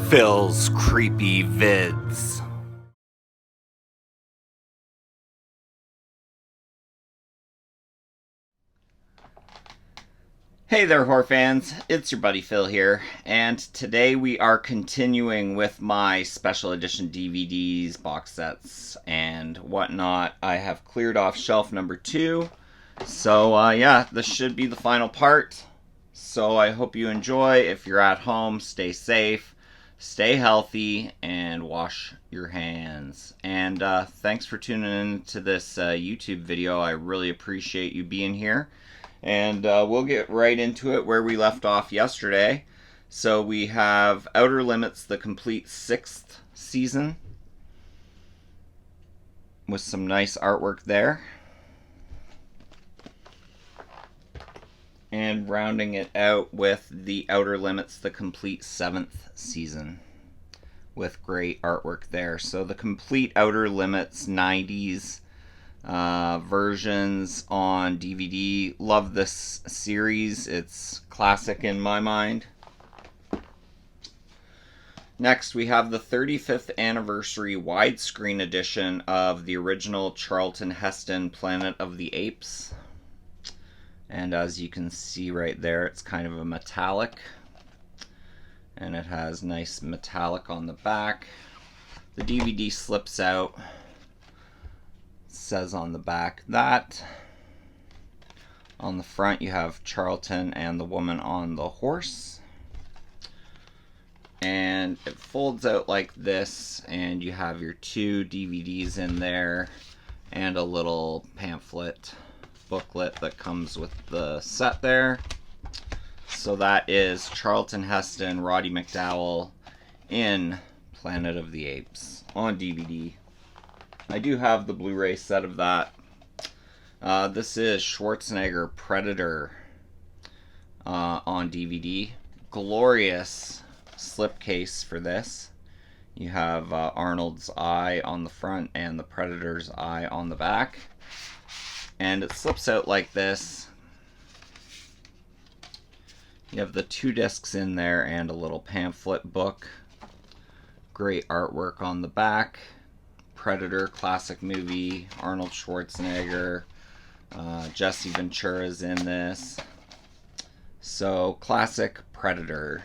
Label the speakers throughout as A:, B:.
A: Phil's Creepy Vids. Hey there, horror fans, it's your buddy Phil here, and today we are continuing with my special edition DVDs, box sets, and whatnot. I have cleared off shelf number 2, so yeah, this should be the final part. So I hope you enjoy. If you're at home, stay safe, stay healthy, and wash your hands. And thanks for tuning in to this YouTube video. I really appreciate you being here. And we'll get right into it where we left off yesterday. So we have Outer Limits, the complete 6th season, with some nice artwork there. And rounding it out with the Outer Limits, the complete 7th season, with great artwork there. So the complete Outer Limits 90s versions on DVD. Love this series. It's classic in my mind. Next, we have the 35th anniversary widescreen edition of the original Charlton Heston Planet of the Apes. And as you can see right there, it's kind of a metallic. And it has nice metallic on the back. The DVD slips out. Says on the back that. On the front you have Charlton and the woman on the horse. And it folds out like this, and you have your 2 DVDs in there and a little pamphlet booklet that comes with the set there. So that is Charlton Heston, Roddy McDowall in Planet of the Apes on DVD. I do have the Blu-ray set of that. This is Schwarzenegger Predator on DVD. Glorious slipcase for this. You have Arnold's eye on the front and the Predator's eye on the back. And it slips out like this. You have the 2 discs in there and a little pamphlet book. Great artwork on the back. Predator, classic movie, Arnold Schwarzenegger, Jesse Ventura's in this. So, classic Predator.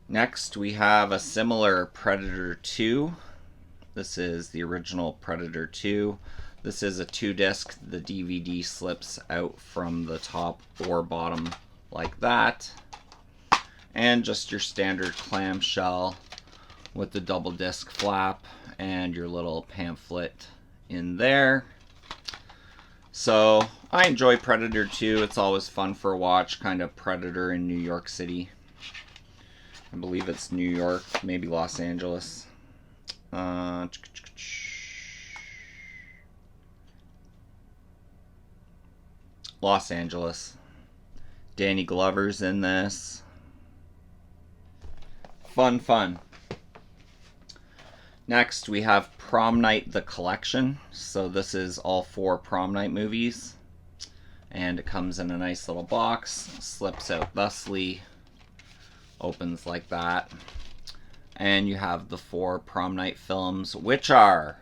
A: Next, we have a similar Predator 2. This is the original Predator 2. This is a 2-disc. The DVD slips out from the top or bottom like that. And just your standard clamshell with the double disc flap and your little pamphlet in there. So I enjoy Predator 2. It's always fun for a watch, kind of Predator in New York City. I believe it's New York, maybe Los Angeles. Los Angeles. Danny Glover's in this. Fun. Next, we have Prom Night, the Collection. So this is all 4 Prom Night movies. And it comes in a nice little box. Slips out thusly. Opens like that. And you have the 4 Prom Night films, which are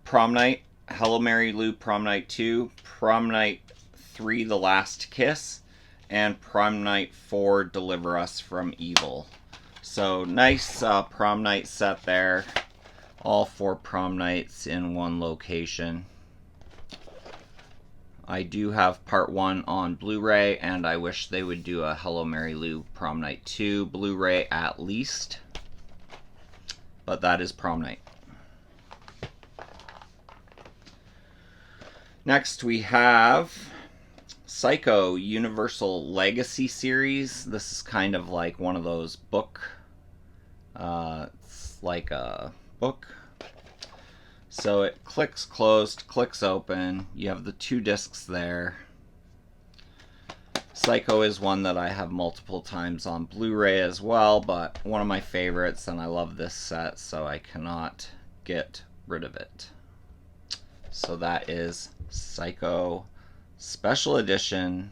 A: Prom Night, Hello Mary Lou Prom Night 2, Prom Night 3, The Last Kiss, and Prom Night 4, Deliver Us from Evil. So nice prom night set there. All 4 prom nights in one location. I do have part 1 on Blu-ray, and I wish they would do a Hello Mary Lou Prom Night 2 Blu-ray at least. But that is Prom Night. Next we have Psycho Universal Legacy Series. This is kind of like one of those book. It's like a book. So it clicks closed, clicks open. You have the 2 discs there. Psycho is one that I have multiple times on Blu-ray as well, but one of my favorites, and I love this set, so I cannot get rid of it. So that is Psycho Special Edition,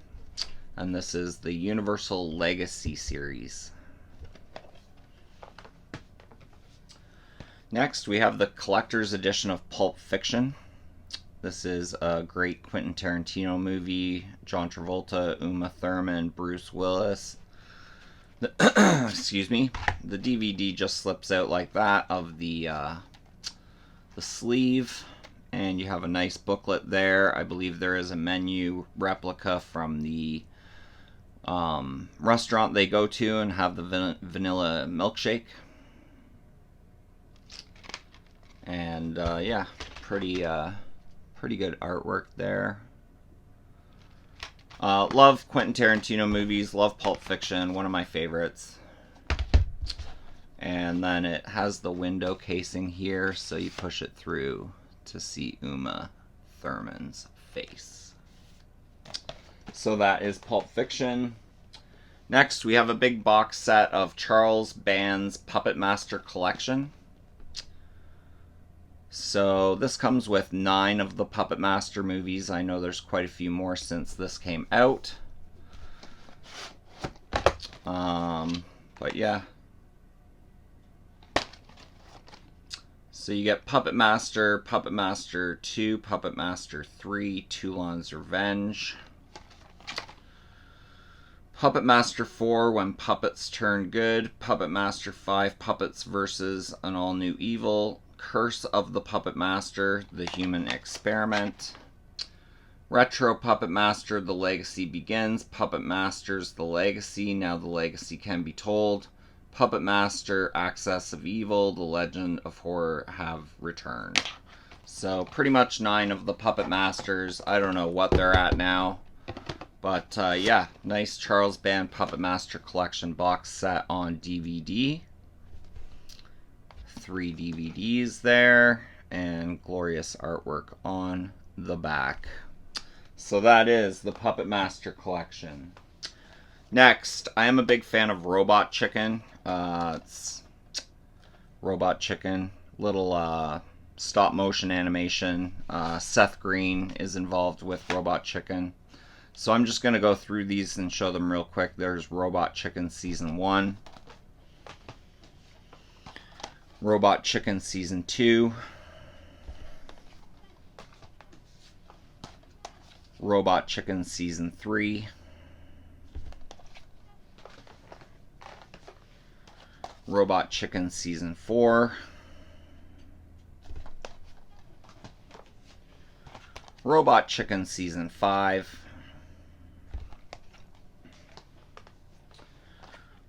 A: and this is the Universal Legacy Series. Next, we have the collector's edition of Pulp Fiction. This is a great Quentin Tarantino movie. John Travolta, Uma Thurman, Bruce Willis. Excuse me. The DVD just slips out like that of the sleeve, and you have a nice booklet there. I believe there is a menu replica from the restaurant they go to and have the vanilla milkshake. And yeah, pretty good artwork there. Love Quentin Tarantino movies, love Pulp Fiction, one of my favorites. And then it has the window casing here, so you push it through to see Uma Thurman's face. So that is Pulp Fiction. Next, we have a big box set of Charles Band's Puppet Master collection. So this comes with 9 of the Puppet Master movies. I know there's quite a few more since this came out. But yeah. So you get Puppet Master 2, Puppet Master 3, Toulon's Revenge. Puppet Master 4, When Puppets Turn Good. Puppet Master 5, Puppets vs. an All-New Evil. Curse of the Puppet Master, The Human Experiment. Retro Puppet Master, The Legacy Begins. Puppet Masters, The Legacy, Now the Legacy Can Be Told. Puppet Master, Axis of Evil, The Legend of Horror have returned. So pretty much 9 of the Puppet Masters. I don't know what they're at now. But yeah, nice Charles Band Puppet Master Collection box set on DVD. 3 DVDs there, and glorious artwork on the back. So that is the Puppet Master collection. Next, I am a big fan of Robot Chicken. It's Robot Chicken, little stop motion animation. Seth Green is involved with Robot Chicken. So I'm just going to go through these and show them real quick. There's Robot Chicken Season 1. Robot Chicken Season 2. Robot Chicken Season 3. Robot Chicken Season 4. Robot Chicken Season 5.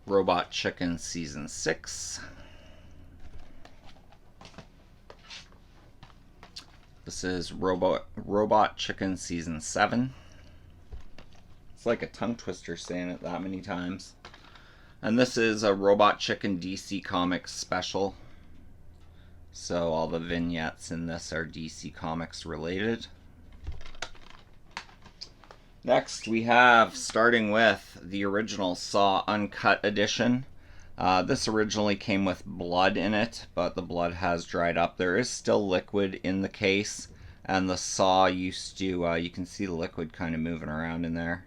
A: Robot Chicken Season 6. This is Robot Chicken Season 7. It's like a tongue twister saying it that many times. And this is a Robot Chicken DC Comics special. So all the vignettes in this are DC Comics related. Next we have, starting with the original Saw Uncut Edition. This originally came with blood in it, but the blood has dried up. There is still liquid in the case, and the saw used to, you can see the liquid kind of moving around in there.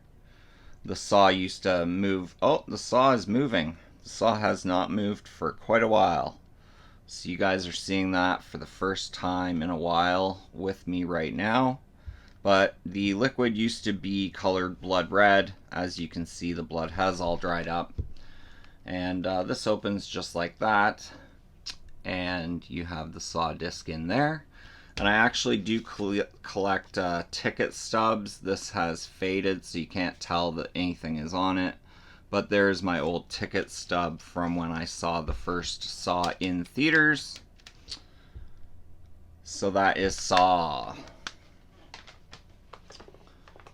A: The saw used to move. Oh, the saw is moving. The saw has not moved for quite a while. So you guys are seeing that for the first time in a while with me right now. But the liquid used to be colored blood red. As you can see, the blood has all dried up. And this opens just like that, and you have the saw disc in there. And I actually do collect ticket stubs. This has faded, so you can't tell that anything is on it. But there's my old ticket stub from when I saw the first Saw in theaters. So that is Saw.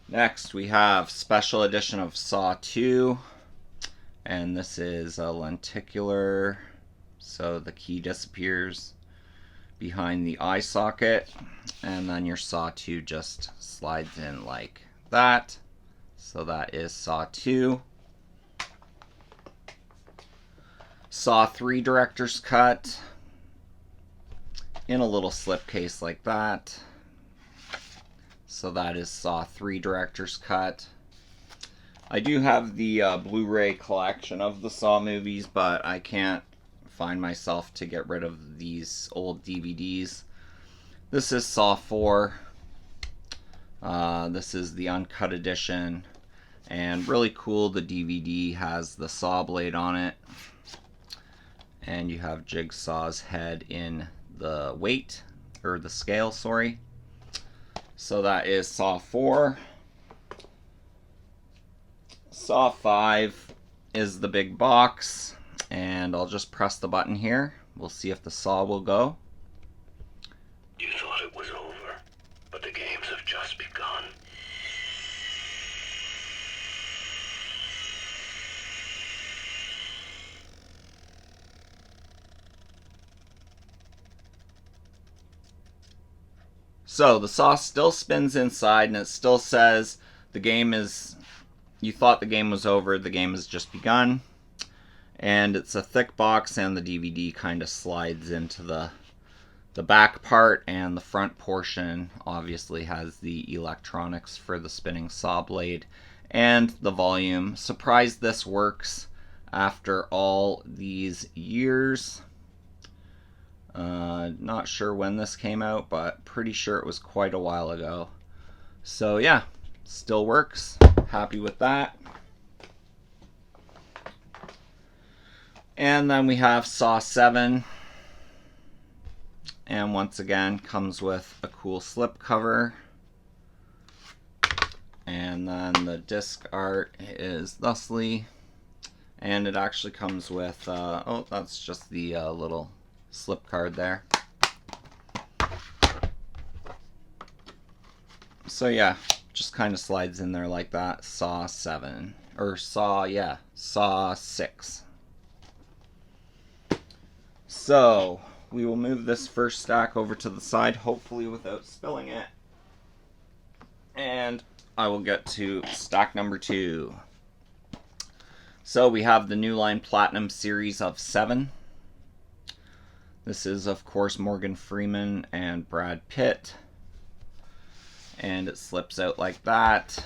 A: Next we have special edition of Saw 2. And this is a lenticular, so the key disappears behind the eye socket, and then your Saw 2 just slides in like that. So that is Saw 2. Saw 3 Director's Cut in a little slipcase like that. So that is Saw 3 Director's Cut. I do have the Blu-ray collection of the Saw movies, but I can't find myself to get rid of these old DVDs. This is Saw 4. This is the uncut edition, and really cool. The DVD has the saw blade on it, and you have Jigsaw's head in the weight, or the scale, sorry. So that is Saw 4. Saw 5 is the big box, and I'll just press the button here. We'll see if the saw will go.
B: You thought it was over, but the games have just begun.
A: So the saw still spins inside, and it still says the game is, you thought the game was over, the game has just begun. And it's a thick box, and the DVD kind of slides into the back part, and the front portion obviously has the electronics for the spinning saw blade and the volume. Surprised this works after all these years. Not sure when this came out, but pretty sure it was quite a while ago. So yeah, still works. Happy with that. And then we have Saw 7. And once again, comes with a cool slip cover. And then the disc art is thusly. And it actually comes with, oh, that's just the little slip card there. So yeah, just kind of slides in there like that. Saw 7. Or Saw 6. So we will move this first stack over to the side, hopefully without spilling it. And I will get to stack number 2. So we have the New Line Platinum series of 7. This is, of course, Morgan Freeman and Brad Pitt. And it slips out like that.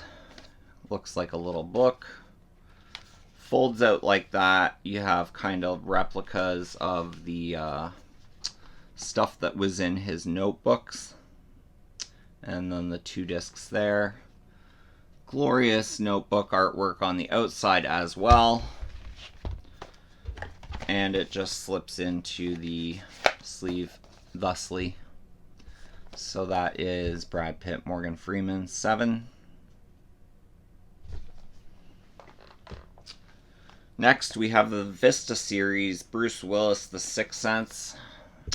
A: Looks like a little book. Folds out like that. You have kind of replicas of the stuff that was in his notebooks. And then the 2 discs there. Glorious notebook artwork on the outside as well. And it just slips into the sleeve thusly. So that is Brad Pitt, Morgan Freeman, 7. Next, we have the Vista Series, Bruce Willis, The Sixth Sense.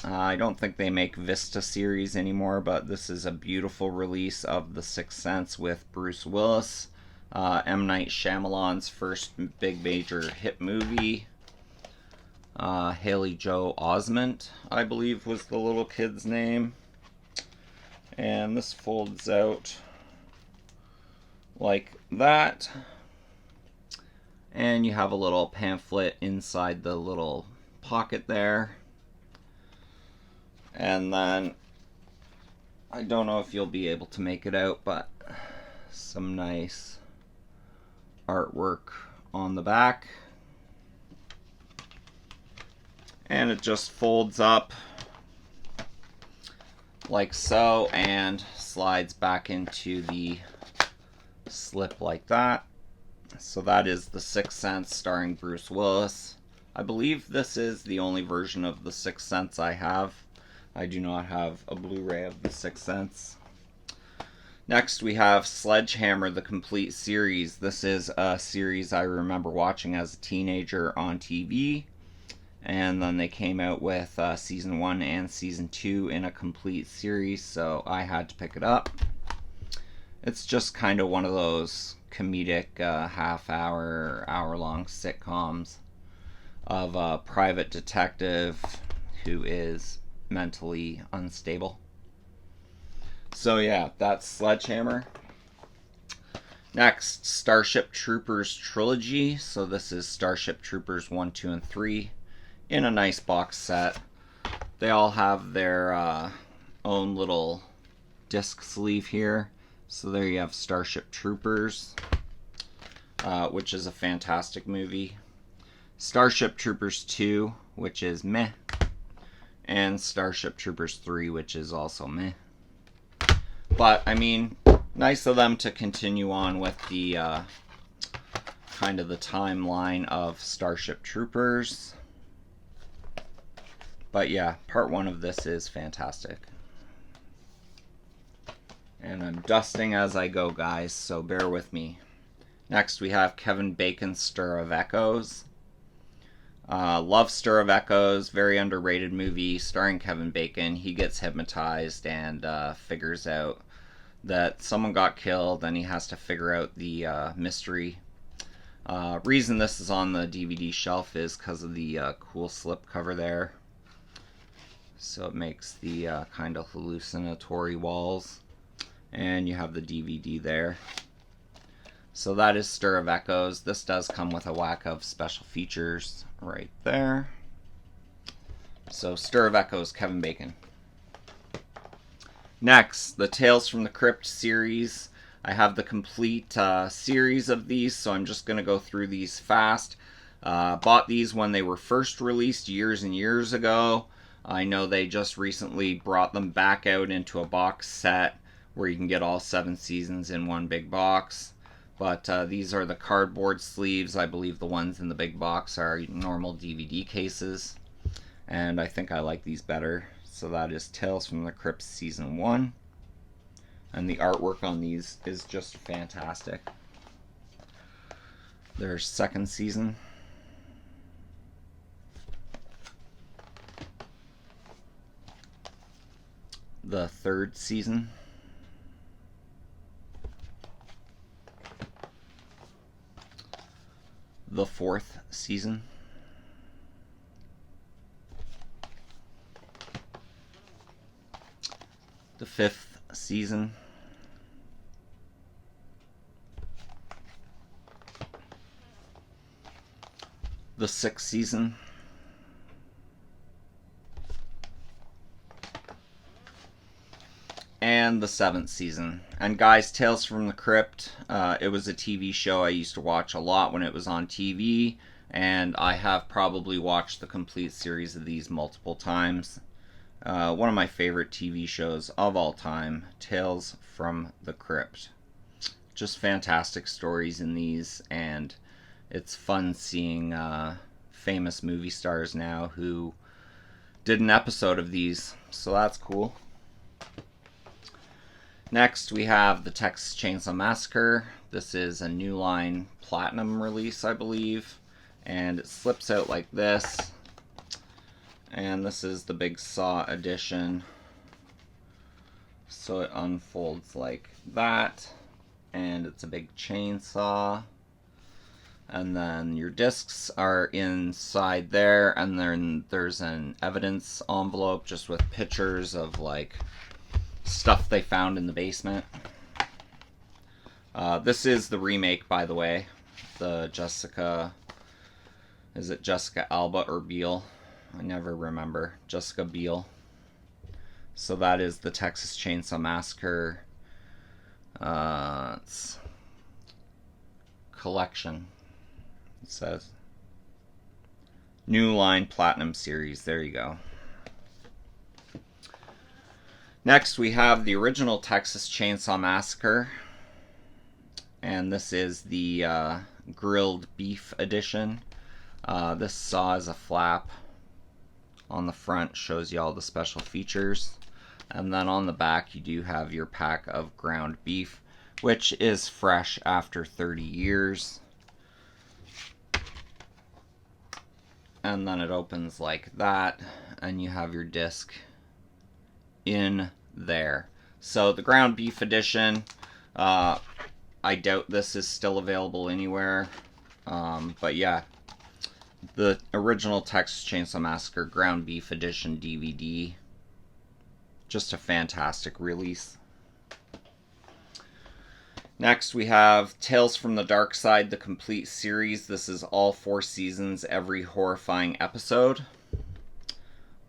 A: I don't think they make Vista Series anymore, but this is a beautiful release of The Sixth Sense with Bruce Willis. M. Night Shyamalan's first big major hit movie. Haley Joel Osment, I believe, was the little kid's name. And this folds out like that. And you have a little pamphlet inside the little pocket there. And then, I don't know if you'll be able to make it out, but some nice artwork on the back. And it just folds up like so and slides back into the slip like that. So that is The Sixth Sense starring Bruce Willis. I believe this is the only version of The Sixth Sense I have. I do not have a Blu-ray of The Sixth Sense. Next we have Sledgehammer, the complete series. This is a series I remember watching as a teenager on TV. And then they came out with Season 1 and Season 2 in a complete series, so I had to pick it up. It's just kind of one of those comedic half-hour, hour-long sitcoms of a private detective who is mentally unstable. So yeah, that's Sledgehammer. Next, Starship Troopers Trilogy. So this is Starship Troopers 1, 2, and 3 in a nice box set. They all have their own little disc sleeve here. So there you have Starship Troopers, which is a fantastic movie. Starship Troopers 2, which is meh, and Starship Troopers 3, which is also meh. But, I mean, nice of them to continue on with the kind of the timeline of Starship Troopers. But yeah, part 1 of this is fantastic. And I'm dusting as I go, guys, so bear with me. Next, we have Kevin Bacon's Stir of Echoes. Love Stir of Echoes, very underrated movie starring Kevin Bacon. He gets hypnotized and figures out that someone got killed, and he has to figure out the mystery. Reason this is on the DVD shelf is because of the cool slipcover there. So it makes the kind of hallucinatory walls. And you have the DVD there. So that is Stir of Echoes. This does come with a whack of special features right there. So Stir of Echoes, Kevin Bacon. Next, the Tales from the Crypt series. I have the complete series of these, so I'm just going to go through these fast. Bought these when they were first released years and years ago. I know they just recently brought them back out into a box set where you can get all 7 seasons in one big box. But these are the cardboard sleeves. I believe the ones in the big box are normal DVD cases. And I think I like these better. So that is Tales from the Crypt Season 1. And the artwork on these is just fantastic. Their second season. The third season. The fourth season. The fifth season. The sixth season. And the 7th season. And guys, Tales from the Crypt, it was a TV show I used to watch a lot when it was on TV, and I have probably watched the complete series of these multiple times. One of my favorite TV shows of all time, Tales from the Crypt. Just fantastic stories in these, and it's fun seeing famous movie stars now who did an episode of these, so that's cool. Next, we have the Texas Chainsaw Massacre. This is a New Line Platinum release, I believe. And it slips out like this. And this is the Big Saw edition. So it unfolds like that. And it's a big chainsaw. And then your discs are inside there. And then there's an evidence envelope just with pictures of like stuff they found in the basement. This is the remake, by the way. The Jessica... Is it Jessica Alba or Biel? I never remember. Jessica Biel. So that is the Texas Chainsaw Massacre it's collection. It says New Line Platinum Series. There you go. Next, we have the original Texas Chainsaw Massacre, and this is the grilled beef edition. This saw is a flap on the front, shows you all the special features, and then on the back you do have your pack of ground beef, which is fresh after 30 years. And then it opens like that, and you have your disc in there. So the ground beef edition, I doubt this is still available anywhere, but yeah, the original Texas Chainsaw Massacre ground beef edition DVD, just a fantastic release. Next we have Tales from the Dark Side, the complete series. This is all 4 seasons, every horrifying episode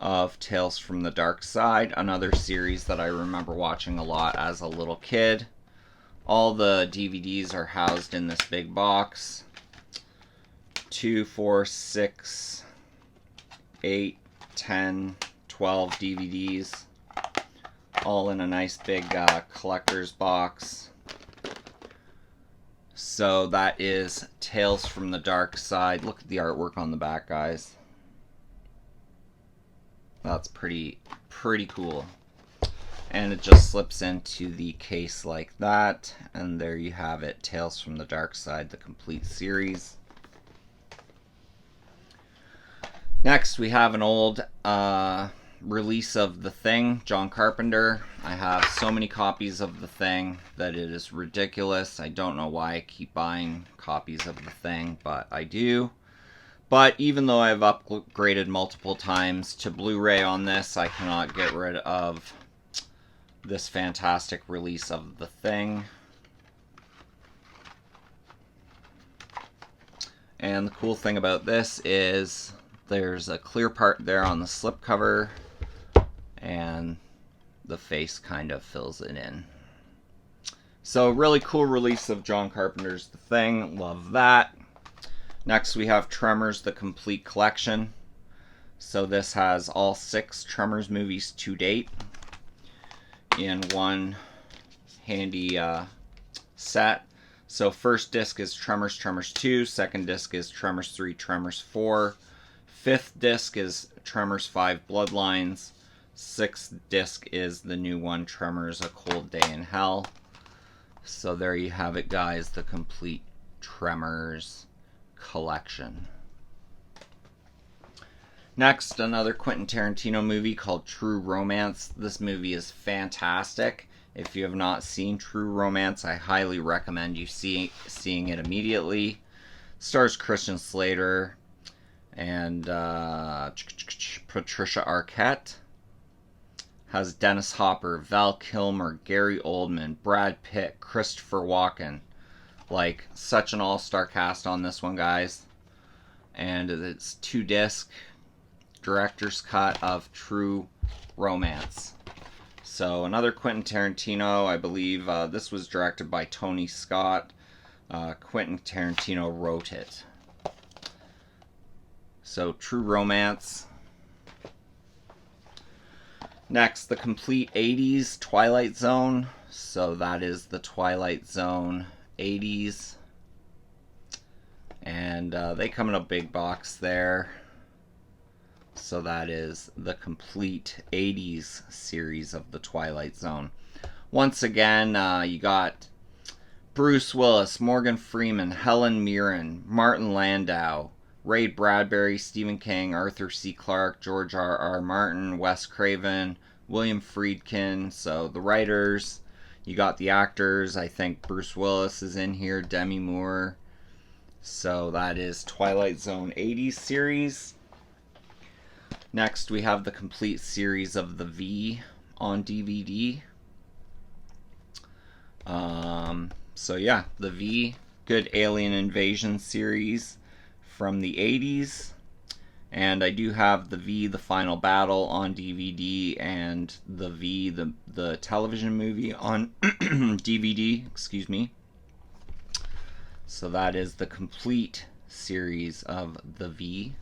A: of Tales from the Dark Side, another series that I remember watching a lot as a little kid. All the DVDs are housed in this big box. 2, 4, 6, 8, 10, 12 DVDs, all in a nice big collector's box. So that is Tales from the Dark Side. Look at the artwork on the back, guys. That's pretty cool. And it just slips into the case like that. And there you have it, Tales from the Dark Side, the complete series. Next, we have an old release of The Thing, John Carpenter. I have so many copies of The Thing that it is ridiculous. I don't know why I keep buying copies of The Thing, but I do. But even though I've upgraded multiple times to Blu-ray on this, I cannot get rid of this fantastic release of The Thing. And the cool thing about this is there's a clear part there on the slipcover, and the face kind of fills it in. So really cool release of John Carpenter's The Thing. Love that. Next we have Tremors, the complete collection. So this has all 6 Tremors movies to date in one handy set. So first disc is Tremors, Tremors 2. Second disc is Tremors 3, Tremors 4. Fifth disc is Tremors 5, Bloodlines. Sixth disc is the new one, Tremors, A Cold Day in Hell. So there you have it, guys, the complete Tremors collection. Next, another Quentin Tarantino movie called True Romance. This movie is fantastic. If you have not seen True Romance, I highly recommend you seeing it immediately. Stars Christian Slater and Patricia Arquette. Has Dennis Hopper, Val Kilmer, Gary Oldman, Brad Pitt, Christopher Walken. Like, such an all-star cast on this one, guys. And it's 2-disc director's cut of True Romance. So another Quentin Tarantino, I believe this was directed by Tony Scott. Quentin Tarantino wrote it. So True Romance. Next, the complete 80s Twilight Zone. So that is the Twilight Zone 80s. And they come in a big box there. So that is the complete 80s series of the Twilight Zone. Once again, you got Bruce Willis, Morgan Freeman, Helen Mirren, Martin Landau, Ray Bradbury, Stephen King, Arthur C. Clarke, George R.R. Martin, Wes Craven, William Friedkin. So the writers, you got the actors. I think Bruce Willis is in here, Demi Moore. So that is Twilight Zone 80s series. Next, we have the complete series of The V on DVD. So yeah, The V, good alien invasion series from the 80s. And I do have The V, The Final Battle on DVD, and The V, the television movie on DVD, excuse me. So that is the complete series of The V.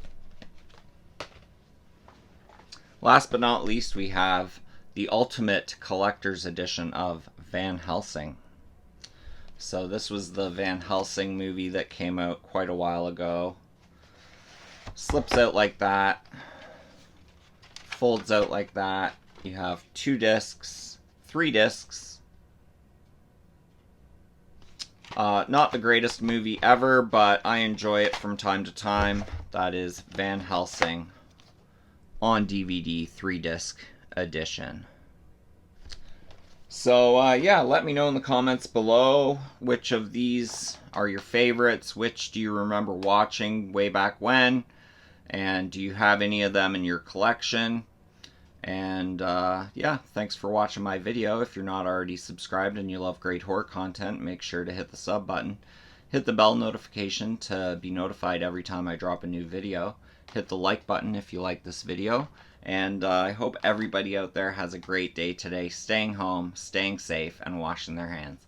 A: Last but not least, we have the Ultimate Collector's Edition of Van Helsing. So this was the Van Helsing movie that came out quite a while ago. Slips out like that. Folds out like that. You have 2 discs, 3 discs. Not the greatest movie ever, but I enjoy it from time to time. That is Van Helsing on DVD 3-disc edition. So yeah, let me know in the comments below which of these are your favorites, which do you remember watching way back when, and do you have any of them in your collection? And yeah, thanks for watching my video. If you're not already subscribed and you love great horror content, make sure to hit the sub button. Hit the bell notification to be notified every time I drop a new video. Hit the like button if you like this video. And I hope everybody out there has a great day today, staying home, staying safe, and washing their hands.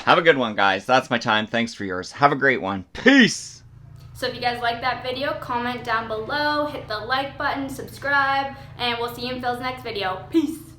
A: Have a good one, guys. That's my time. Thanks for yours. Have a great one. Peace!
C: So if you guys like that video, comment down below, hit the like button, subscribe, and we'll see you in Phil's next video. Peace!